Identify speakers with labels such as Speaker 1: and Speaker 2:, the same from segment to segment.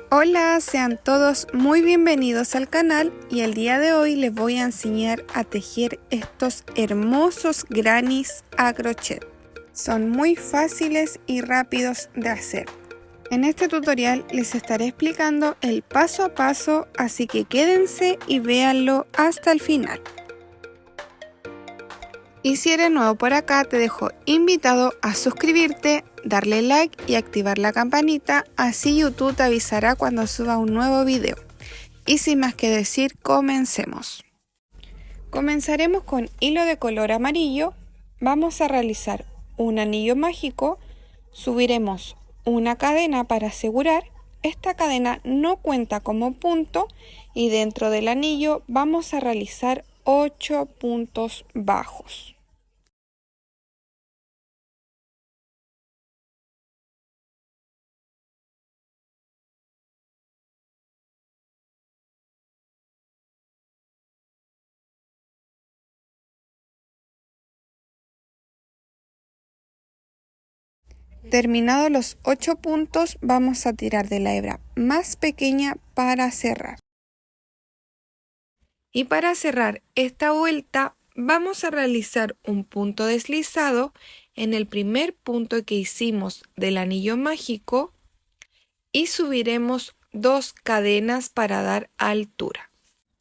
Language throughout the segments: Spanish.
Speaker 1: Hola, sean todos muy bienvenidos al canal y el día de hoy les voy a enseñar a tejer estos hermosos grannies a crochet. Son muy fáciles y rápidos de hacer. En este tutorial les estaré explicando el paso a paso, así que quédense y véanlo hasta el final. Y si eres nuevo por acá, te dejo invitado a suscribirte, darle like y activar la campanita, así YouTube te avisará cuando suba un nuevo video. Y sin más que decir, comencemos. Comenzaremos con hilo de color amarillo. Vamos a realizar un anillo mágico, subiremos una cadena para asegurar. Esta cadena no cuenta como punto y dentro del anillo vamos a realizar 8 puntos bajos. Terminados los 8 puntos, vamos a tirar de la hebra más pequeña para cerrar. Y para cerrar esta vuelta, vamos a realizar un punto deslizado en el primer punto que hicimos del anillo mágico y subiremos 2 cadenas para dar altura.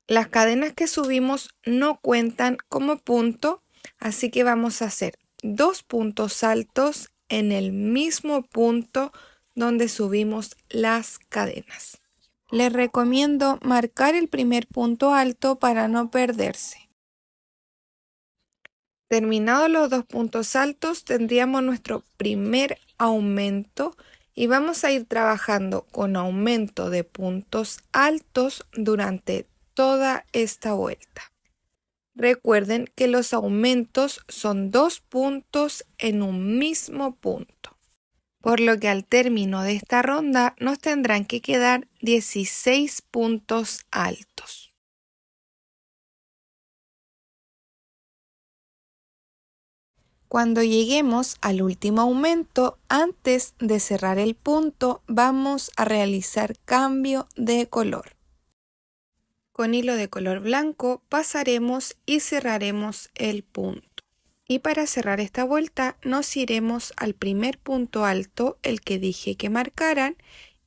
Speaker 1: Las cadenas que subimos no cuentan como punto, así que vamos a hacer 2 puntos altos en el mismo punto donde subimos las cadenas. Les recomiendo marcar el primer punto alto para no perderse. Terminados los 2 puntos altos, tendríamos nuestro primer aumento y vamos a ir trabajando con aumento de puntos altos durante toda esta vuelta. Recuerden que los aumentos son 2 puntos en un mismo punto, por lo que al término de esta ronda nos tendrán que quedar 16 puntos altos. Cuando lleguemos al último aumento, antes de cerrar el punto, vamos a realizar cambio de color. Con hilo de color blanco pasaremos y cerraremos el punto. Y para cerrar esta vuelta nos iremos al primer punto alto, el que dije que marcaran,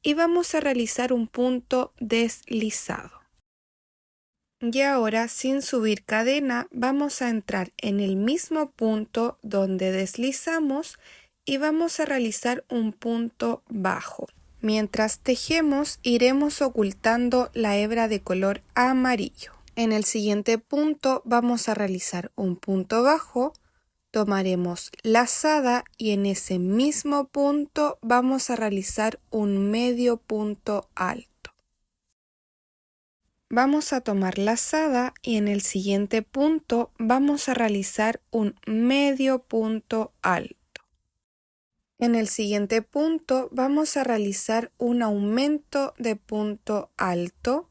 Speaker 1: y vamos a realizar un punto deslizado. Y ahora, sin subir cadena, vamos a entrar en el mismo punto donde deslizamos y vamos a realizar un punto bajo. Mientras tejemos, iremos ocultando la hebra de color amarillo. En el siguiente punto vamos a realizar un punto bajo, tomaremos lazada y en ese mismo punto vamos a realizar un medio punto alto. Vamos a tomar lazada y en el siguiente punto vamos a realizar un medio punto alto. En el siguiente punto vamos a realizar un aumento de punto alto.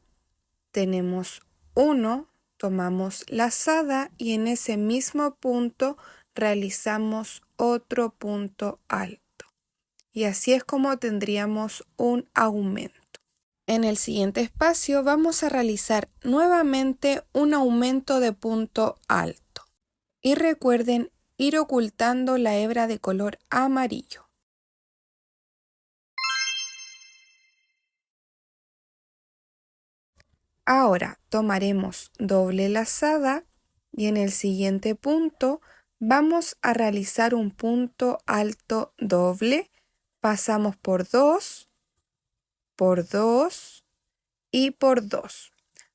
Speaker 1: Tenemos 1, tomamos lazada y en ese mismo punto realizamos otro punto alto. Y así es como tendríamos un aumento. En el siguiente espacio vamos a realizar nuevamente un aumento de punto alto. Y recuerden ir ocultando la hebra de color amarillo. Ahora tomaremos doble lazada y en el siguiente punto vamos a realizar un punto alto doble. Pasamos por 2, por 2 y por 2.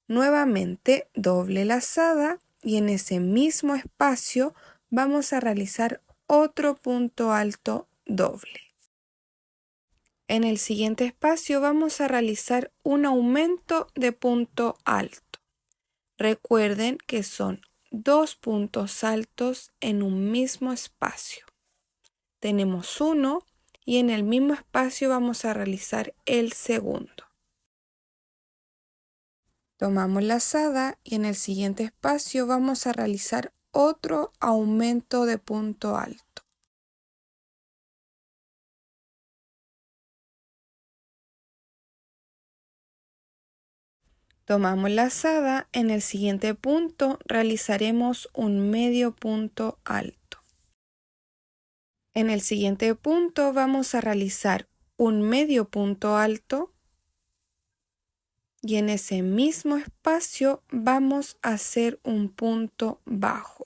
Speaker 1: Nuevamente doble lazada y en ese mismo espacio vamos a realizar otro punto alto doble. En el siguiente espacio vamos a realizar un aumento de punto alto. Recuerden que son 2 puntos altos en un mismo espacio. Tenemos uno y en el mismo espacio vamos a realizar el segundo. Tomamos lazada y en el siguiente espacio vamos a realizar otro aumento de punto alto. Tomamos lazada, en el siguiente punto realizaremos un medio punto alto. En el siguiente punto vamos a realizar un medio punto alto y en ese mismo espacio vamos a hacer un punto bajo.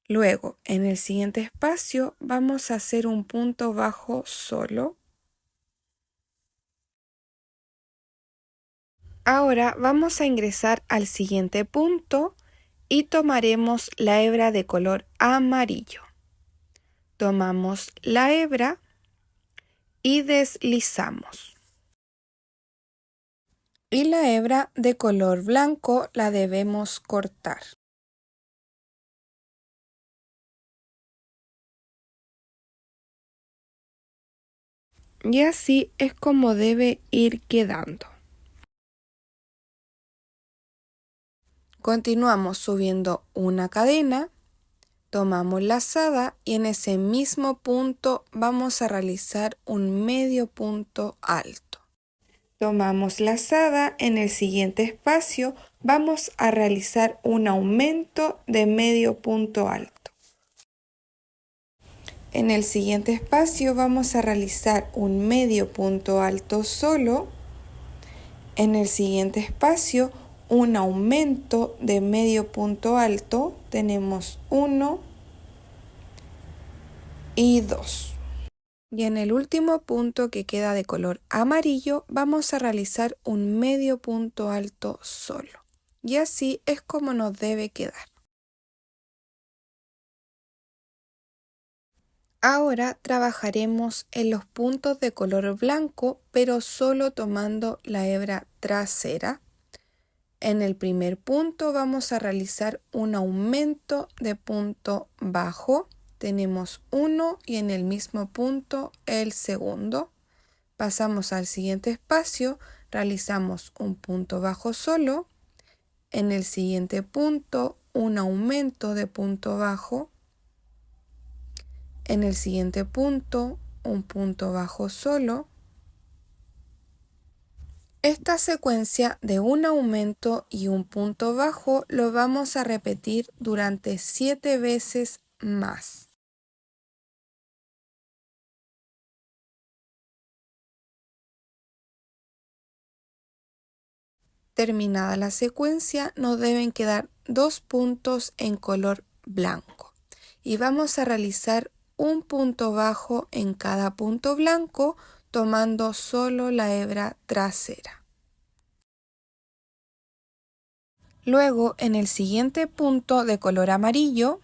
Speaker 1: Luego, en el siguiente espacio vamos a hacer un punto bajo solo. Ahora vamos a ingresar al siguiente punto y tomaremos la hebra de color amarillo. Tomamos la hebra y deslizamos. Y la hebra de color blanco la debemos cortar. Y así es como debe ir quedando. Continuamos subiendo una cadena, tomamos lazada y en ese mismo punto vamos a realizar un medio punto alto. Tomamos lazada, en el siguiente espacio vamos a realizar un aumento de medio punto alto. En el siguiente espacio vamos a realizar un medio punto alto solo. En el siguiente espacio un aumento de medio punto alto, tenemos 1 y 2. Y en el último punto que queda de color amarillo vamos a realizar un medio punto alto solo. Y así es como nos debe quedar. Ahora trabajaremos en los puntos de color blanco, pero solo tomando la hebra trasera. En el primer punto vamos a realizar un aumento de punto bajo. Tenemos 1 y en el mismo punto el segundo. Pasamos al siguiente espacio, realizamos un punto bajo solo. En el siguiente punto un aumento de punto bajo. En el siguiente punto un punto bajo solo. Esta secuencia de un aumento y un punto bajo lo vamos a repetir durante 7 veces más. Terminada la secuencia, nos deben quedar 2 puntos en color blanco y vamos a realizar un punto bajo en cada punto blanco tomando solo la hebra trasera. Luego, en el siguiente punto de color amarillo,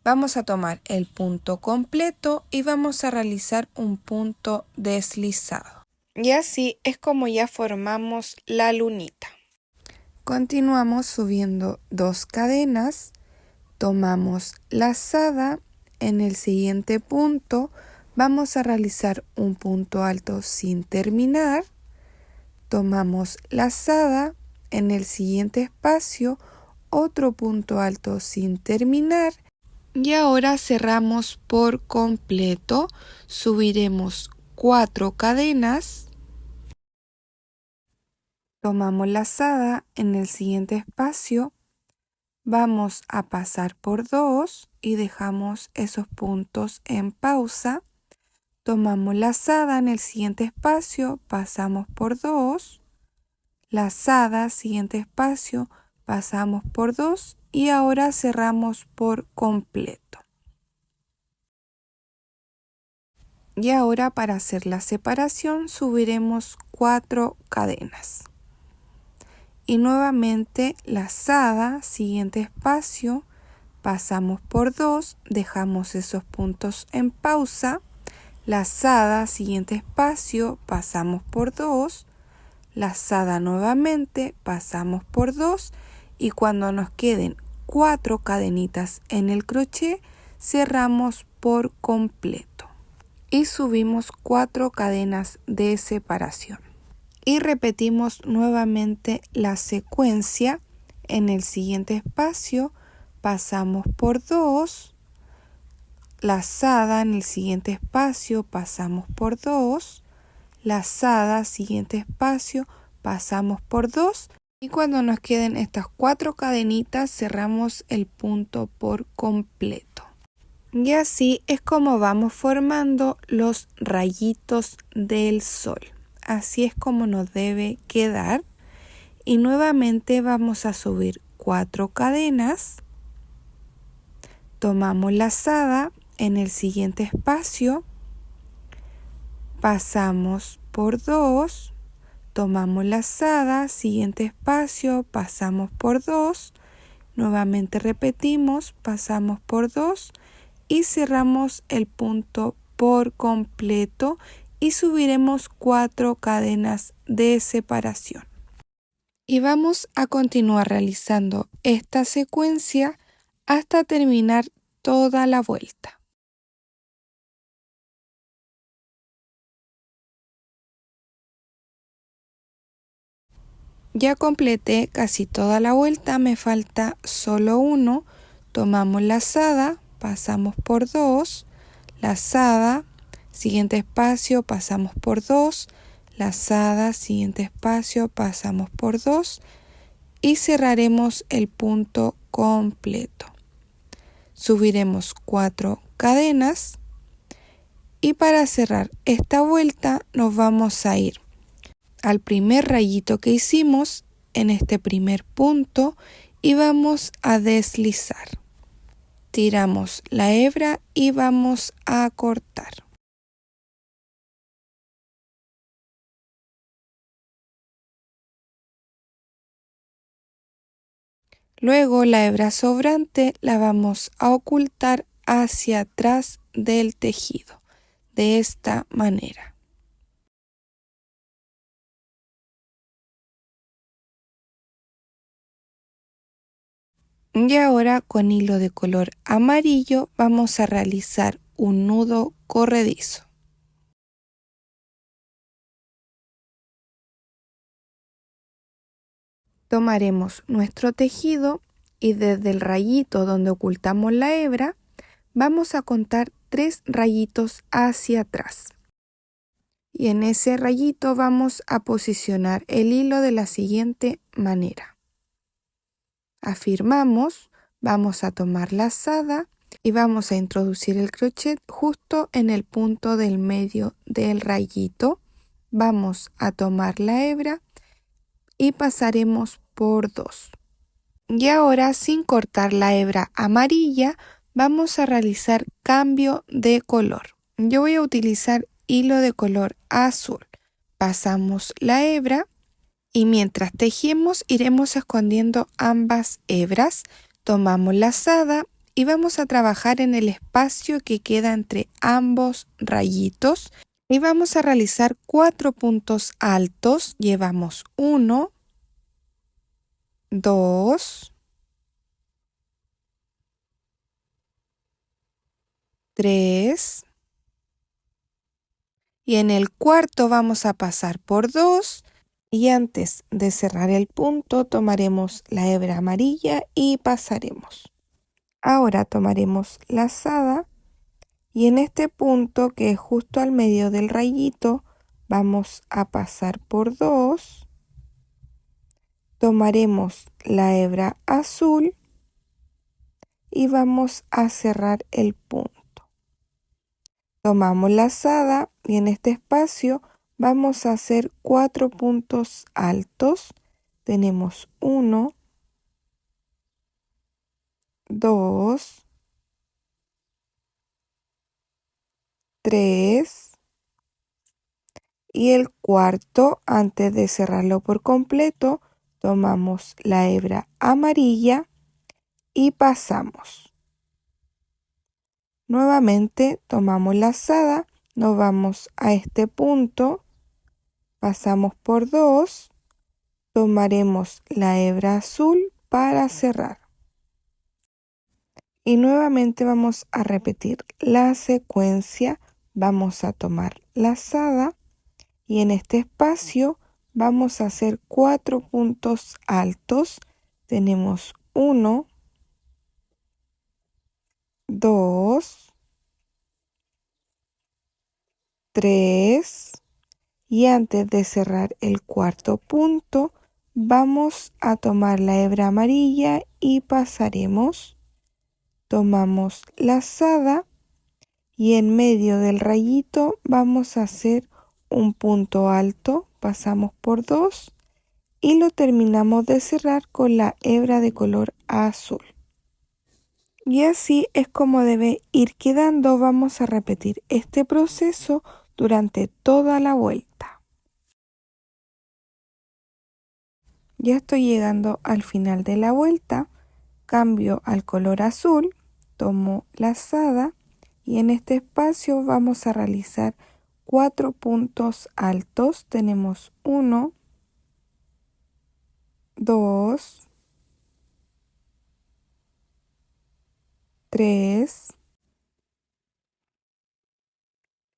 Speaker 1: vamos a tomar el punto completo y vamos a realizar un punto deslizado. Y así es como ya formamos la lunita. Continuamos subiendo 2 cadenas, tomamos lazada, en el siguiente punto vamos a realizar un punto alto sin terminar, tomamos lazada, en el siguiente espacio otro punto alto sin terminar y ahora cerramos por completo, subiremos 4 cadenas, tomamos lazada, en el siguiente espacio vamos a pasar por 2 y dejamos esos puntos en pausa. Tomamos lazada, en el siguiente espacio pasamos por 2, lazada, siguiente espacio, pasamos por 2 y ahora cerramos por completo. Y ahora para hacer la separación subiremos 4 cadenas. Y nuevamente lazada, siguiente espacio, pasamos por 2, dejamos esos puntos en pausa, lazada, siguiente espacio, pasamos por 2, lazada nuevamente, pasamos por 2 y cuando nos queden 4 cadenitas en el crochet, cerramos por completo y subimos 4 cadenas de separación. Y repetimos nuevamente la secuencia. En el siguiente espacio pasamos por 2, lazada, en el siguiente espacio pasamos por 2, lazada, siguiente espacio pasamos por 2 y cuando nos queden estas 4 cadenitas cerramos el punto por completo. Y así es como vamos formando los rayitos del sol. Así es como nos debe quedar. Y nuevamente vamos a subir 4 cadenas. Tomamos lazada en el siguiente espacio. Pasamos por 2. Tomamos lazada, siguiente espacio, pasamos por 2. Nuevamente repetimos, pasamos por 2. Y cerramos el punto por completo y subiremos 4 cadenas de separación. Y vamos a continuar realizando esta secuencia hasta terminar toda la vuelta. Ya completé casi toda la vuelta, me falta solo uno. Tomamos lazada, pasamos por 2, lazada, siguiente espacio, pasamos por 2, lazada, siguiente espacio, pasamos por 2 y cerraremos el punto completo. Subiremos 4 cadenas y para cerrar esta vuelta nos vamos a ir al primer rayito que hicimos en este primer punto y vamos a deslizar. Tiramos la hebra y vamos a cortar. Luego la hebra sobrante la vamos a ocultar hacia atrás del tejido, de esta manera. Y ahora con hilo de color amarillo vamos a realizar un nudo corredizo. Tomaremos nuestro tejido y desde el rayito donde ocultamos la hebra vamos a contar 3 rayitos hacia atrás. Y en ese rayito vamos a posicionar el hilo de la siguiente manera. Afirmamos, vamos a tomar lazada y vamos a introducir el crochet justo en el punto del medio del rayito. Vamos a tomar la hebra y pasaremos por 2. Y ahora, sin cortar la hebra amarilla, vamos a realizar cambio de color. Yo voy a utilizar hilo de color azul. Pasamos la hebra y mientras tejemos iremos escondiendo ambas hebras. Tomamos lazada y vamos a trabajar en el espacio que queda entre ambos rayitos y vamos a realizar 4 puntos altos. Llevamos 1, 2, 3 y en el cuarto vamos a pasar por 2 y antes de cerrar el punto tomaremos la hebra amarilla y pasaremos. Ahora tomaremos lazada y en este punto que es justo al medio del rayito vamos a pasar por 2, tomaremos la hebra azul y vamos a cerrar el punto. Tomamos lazada y en este espacio vamos a hacer 4 puntos altos. Tenemos 1, 2, 3 y el cuarto, antes de cerrarlo por completo, tomamos la hebra amarilla y pasamos. Nuevamente tomamos lazada, nos vamos a este punto, pasamos por 2, tomaremos la hebra azul para cerrar. Y nuevamente vamos a repetir la secuencia, vamos a tomar lazada y en este espacio vamos a hacer 4 puntos altos. Tenemos 1, 2, 3 Y antes de cerrar el cuarto punto, vamos a tomar la hebra amarilla y pasaremos. Tomamos lazada y en medio del rayito vamos a hacer un punto alto, pasamos por 2 y lo terminamos de cerrar con la hebra de color azul. Y así es como debe ir quedando. Vamos a repetir este proceso durante toda la vuelta. Ya estoy llegando al final de la vuelta, cambio al color azul, tomo lazada y en este espacio vamos a realizar 4 puntos altos. Tenemos 1, 2, 3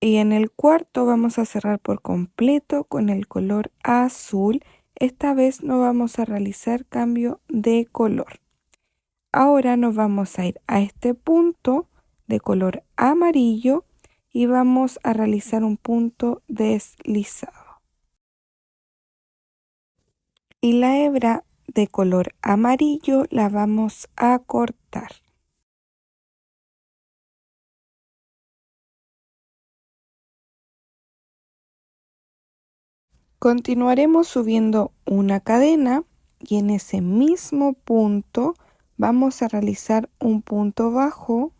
Speaker 1: y en el cuarto vamos a cerrar por completo con el color azul. Esta vez no vamos a realizar cambio de color. Ahora nos vamos a ir a este punto de color amarillo y vamos a realizar un punto deslizado. Y la hebra de color amarillo la vamos a cortar. Continuaremos subiendo una cadena y en ese mismo punto vamos a realizar un punto bajo.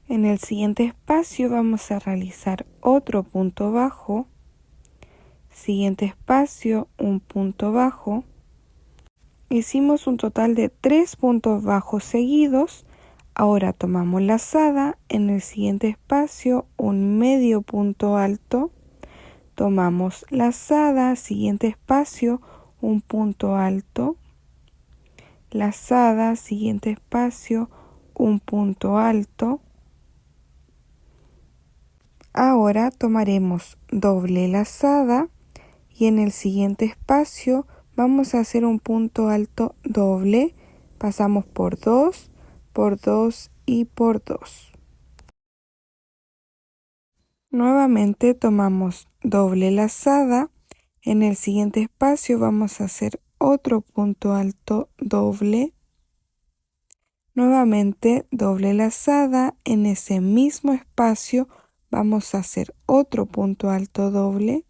Speaker 1: En el siguiente espacio vamos a realizar otro punto bajo. Siguiente espacio, un punto bajo. Hicimos un total de 3 puntos bajos seguidos. Ahora tomamos lazada, en el siguiente espacio un medio punto alto. Tomamos lazada, siguiente espacio, un punto alto. Lazada, siguiente espacio, un punto alto. Ahora tomaremos doble lazada y en el siguiente espacio vamos a hacer un punto alto doble. Pasamos por 2 y por 2. Nuevamente tomamos doble lazada. En el siguiente espacio vamos a hacer otro punto alto doble. Nuevamente doble lazada. En ese mismo espacio vamos a hacer otro punto alto doble.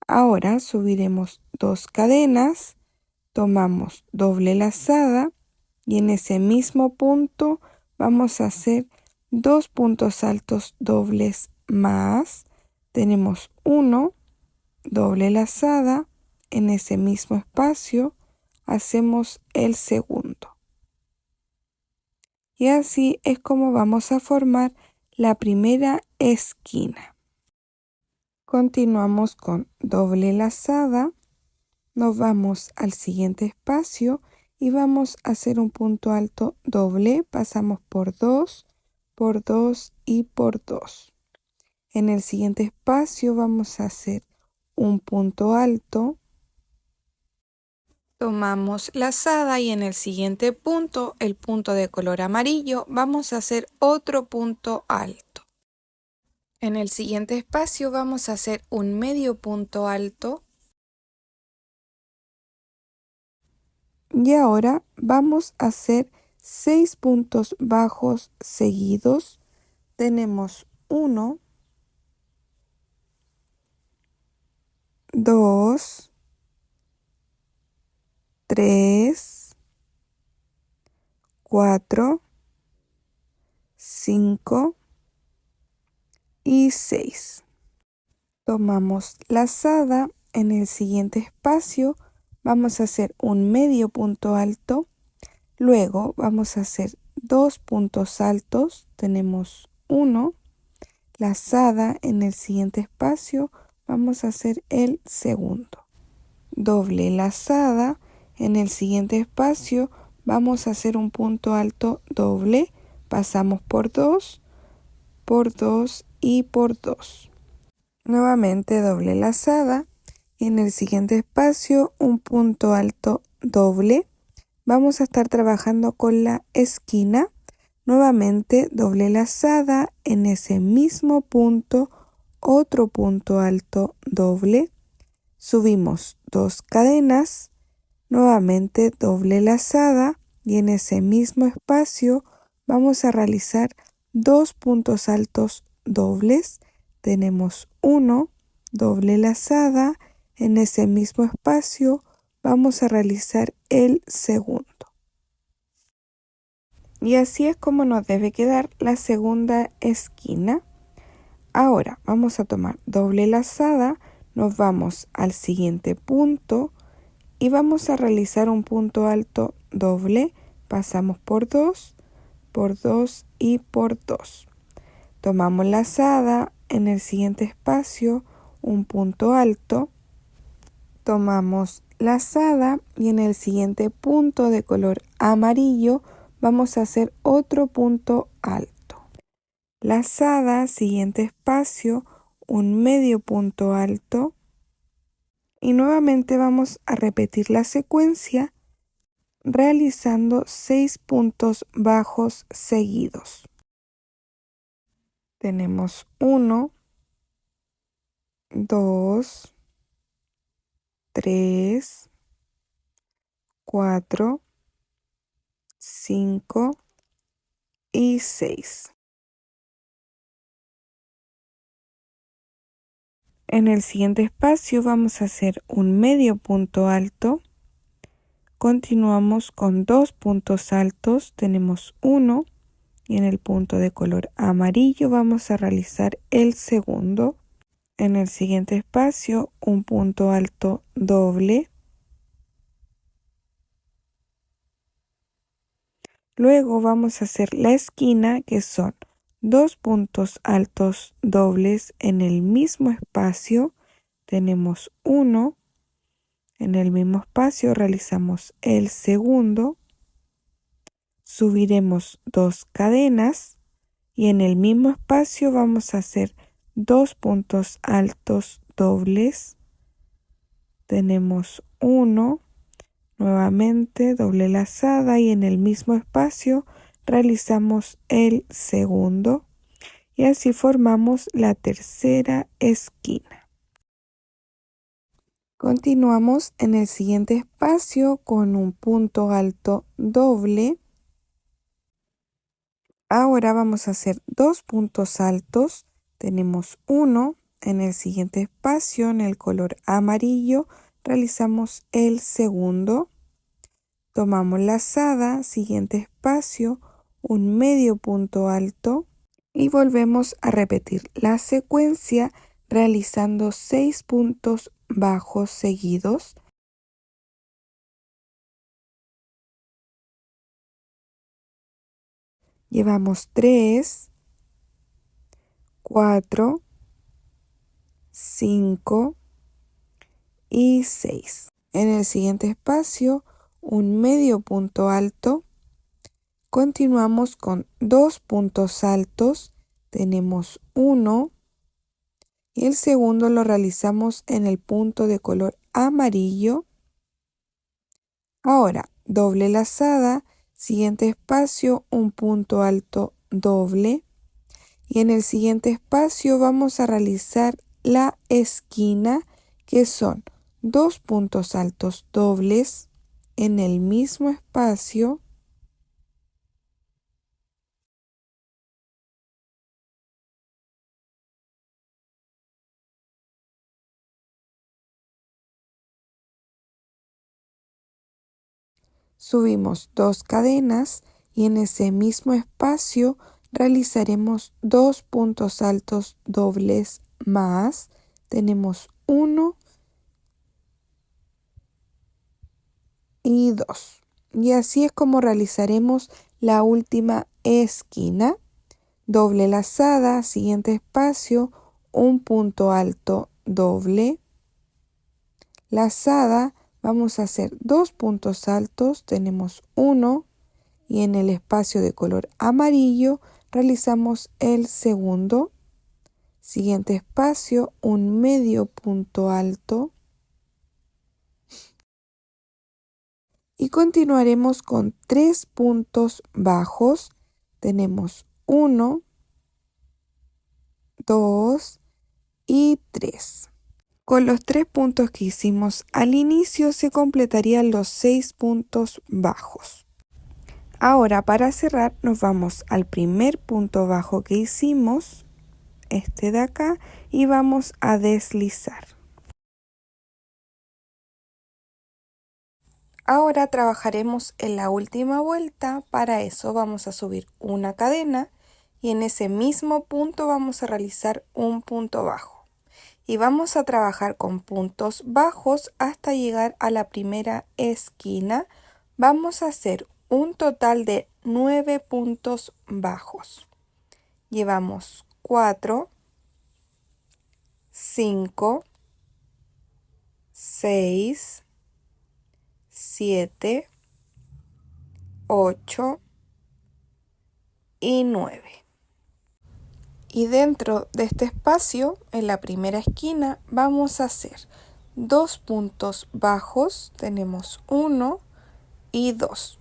Speaker 1: Ahora subiremos 2 cadenas, tomamos doble lazada y en ese mismo punto vamos a hacer 2 puntos altos dobles más. Tenemos 1, doble lazada, en ese mismo espacio hacemos el segundo. Y así es como vamos a formar la primera esquina. Continuamos con doble lazada, nos vamos al siguiente espacio y vamos a hacer un punto alto doble, pasamos por 2 y por 2. En el siguiente espacio vamos a hacer un punto alto, tomamos lazada y en el siguiente punto, el punto de color amarillo, vamos a hacer otro punto alto. En el siguiente espacio vamos a hacer un medio punto alto. Y ahora vamos a hacer 6 puntos bajos seguidos. Tenemos 1, 2, 3, 4, 5 y 6. Tomamos lazada, en el siguiente espacio vamos a hacer un medio punto alto, luego vamos a hacer 2 puntos altos, tenemos 1, lazada, en el siguiente espacio vamos a hacer el segundo. Doble lazada, en el siguiente espacio vamos a hacer un punto alto doble, pasamos por 2 y por 2. Nuevamente doble lazada, en el siguiente espacio un punto alto doble. Vamos a estar trabajando con la esquina. Nuevamente doble lazada, en ese mismo punto otro punto alto doble, subimos 2 cadenas, nuevamente doble lazada y en ese mismo espacio vamos a realizar 2 puntos altos dobles. Tenemos 1, doble lazada, en ese mismo espacio vamos a realizar el segundo. Y así es como nos debe quedar la segunda esquina. Ahora vamos a tomar doble lazada, nos vamos al siguiente punto y vamos a realizar un punto alto doble. Pasamos por 2 y por 2. Tomamos lazada, en el siguiente espacio un punto alto. Tomamos lazada y en el siguiente punto de color amarillo vamos a hacer otro punto alto. Lazada, siguiente espacio, un medio punto alto y nuevamente vamos a repetir la secuencia realizando 6 puntos bajos seguidos. Tenemos 1, 2, 3, 4, 5 y 6. En el siguiente espacio vamos a hacer un medio punto alto. Continuamos con 2 puntos altos, tenemos 1 y en el punto de color amarillo vamos a realizar el segundo. En el siguiente espacio un punto alto doble. Luego vamos a hacer la esquina, que son 2 puntos altos dobles en el mismo espacio. Tenemos 1. En el mismo espacio realizamos el segundo. Subiremos 2 cadenas y en el mismo espacio vamos a hacer 2 puntos altos dobles. Tenemos 1. Nuevamente doble lazada y en el mismo espacio realizamos el segundo y así formamos la tercera esquina. Continuamos en el siguiente espacio con un punto alto doble. Ahora vamos a hacer 2 puntos altos. Tenemos 1 en el siguiente espacio en el color amarillo. Realizamos el segundo. Tomamos lazada, siguiente espacio, un medio punto alto y volvemos a repetir la secuencia realizando 6 puntos bajos seguidos. Llevamos 3, 4, 5 y 6. En el siguiente espacio, un medio punto alto. Continuamos con 2 puntos altos. Tenemos 1 y el segundo lo realizamos en el punto de color amarillo. Ahora, doble lazada, siguiente espacio, un punto alto doble. Y en el siguiente espacio vamos a realizar la esquina, que son 2 puntos altos dobles en el mismo espacio. Subimos 2 cadenas y en ese mismo espacio realizaremos 2 puntos altos dobles más. Tenemos 1 y 2. Y así es como realizaremos la última esquina. Doble lazada, siguiente espacio, un punto alto doble. Lazada, vamos a hacer 2 puntos altos, tenemos 1 y en el espacio de color amarillo realizamos el segundo. Siguiente espacio, un medio punto alto. Y continuaremos con 3 puntos bajos. Tenemos 1, 2 y 3. Con los 3 puntos que hicimos al inicio se completarían los 6 puntos bajos. Ahora para cerrar nos vamos al primer punto bajo que hicimos, este de acá, y vamos a deslizar. Ahora trabajaremos en la última vuelta. Para eso vamos a subir una cadena y en ese mismo punto vamos a realizar un punto bajo. Y vamos a trabajar con puntos bajos hasta llegar a la primera esquina. Vamos a hacer un total de 9 puntos bajos. Llevamos 4, 5, 6, 7, 8 y 9. Y dentro de este espacio, en la primera esquina, vamos a hacer 2 puntos bajos. Tenemos 1 y 2.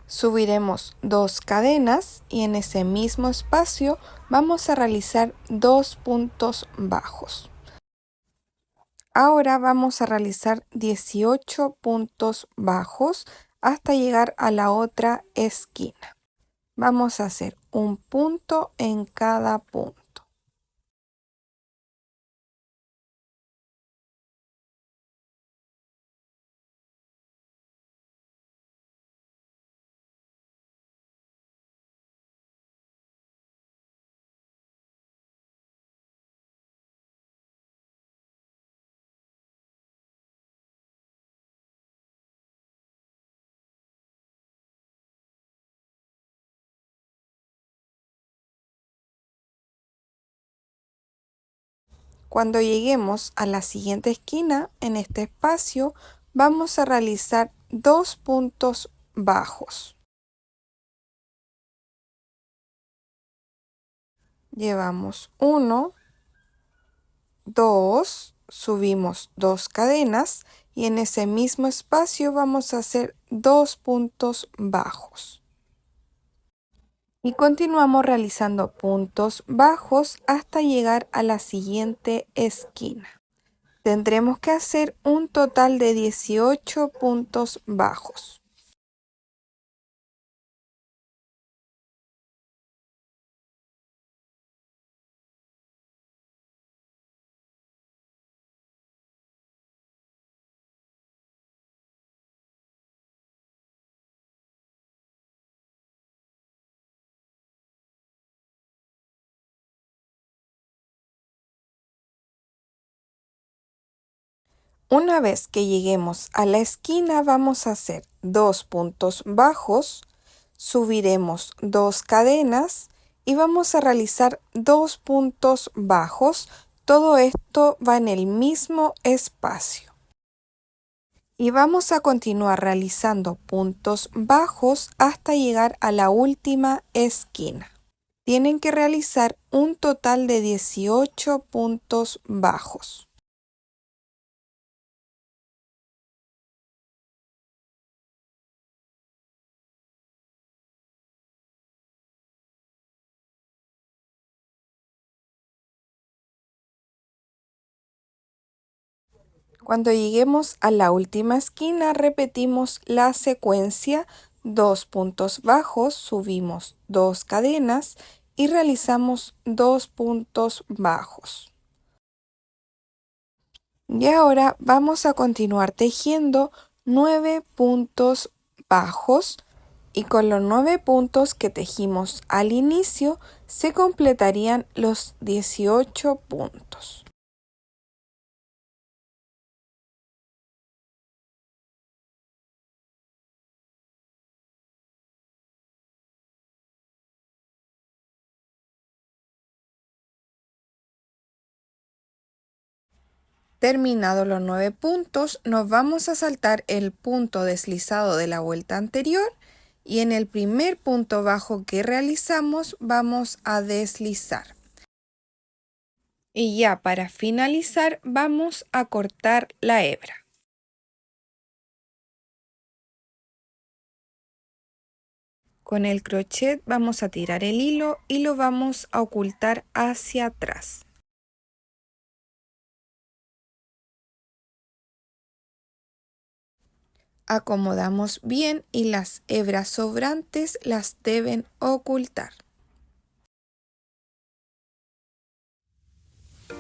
Speaker 1: Subiremos 2 cadenas y en ese mismo espacio vamos a realizar 2 puntos bajos. Ahora vamos a realizar 18 puntos bajos hasta llegar a la otra esquina. Vamos a hacer un punto en cada punto. Cuando lleguemos a la siguiente esquina, en este espacio, vamos a realizar 2 puntos bajos. Llevamos 1, 2, subimos 2 cadenas y en ese mismo espacio vamos a hacer 2 puntos bajos. Y continuamos realizando puntos bajos hasta llegar a la siguiente esquina. Tendremos que hacer un total de 18 puntos bajos. Una vez que lleguemos a la esquina vamos a hacer 2 puntos bajos, subiremos 2 cadenas y vamos a realizar 2 puntos bajos. Todo esto va en el mismo espacio. Y vamos a continuar realizando puntos bajos hasta llegar a la última esquina. Tienen que realizar un total de 18 puntos bajos. Cuando lleguemos a la última esquina, repetimos la secuencia, 2 puntos bajos, subimos 2 cadenas y realizamos 2 puntos bajos. Y ahora vamos a continuar tejiendo 9 puntos bajos y con los 9 puntos que tejimos al inicio se completarían los 18 puntos. Terminados los 9 puntos, nos vamos a saltar el punto deslizado de la vuelta anterior y en el primer punto bajo que realizamos vamos a deslizar. Y ya para finalizar vamos a cortar la hebra. Con el crochet vamos a tirar el hilo y lo vamos a ocultar hacia atrás. acomodamos bien y las hebras sobrantes las deben ocultar.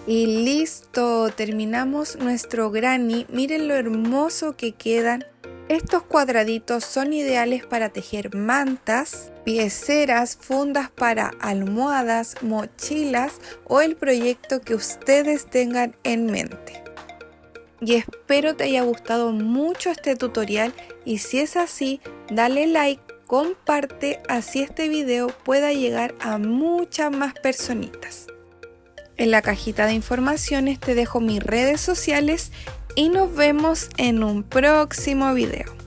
Speaker 1: Y listo, terminamos nuestro granny. Miren lo hermoso que quedan. Estos cuadraditos son ideales para tejer mantas, pieceras, fundas para almohadas, mochilas o el proyecto que ustedes tengan en mente. Y espero te haya gustado mucho este tutorial y si es así, dale like, comparte, así este video pueda llegar a muchas más personitas. En la cajita de informaciones te dejo mis redes sociales y nos vemos en un próximo video.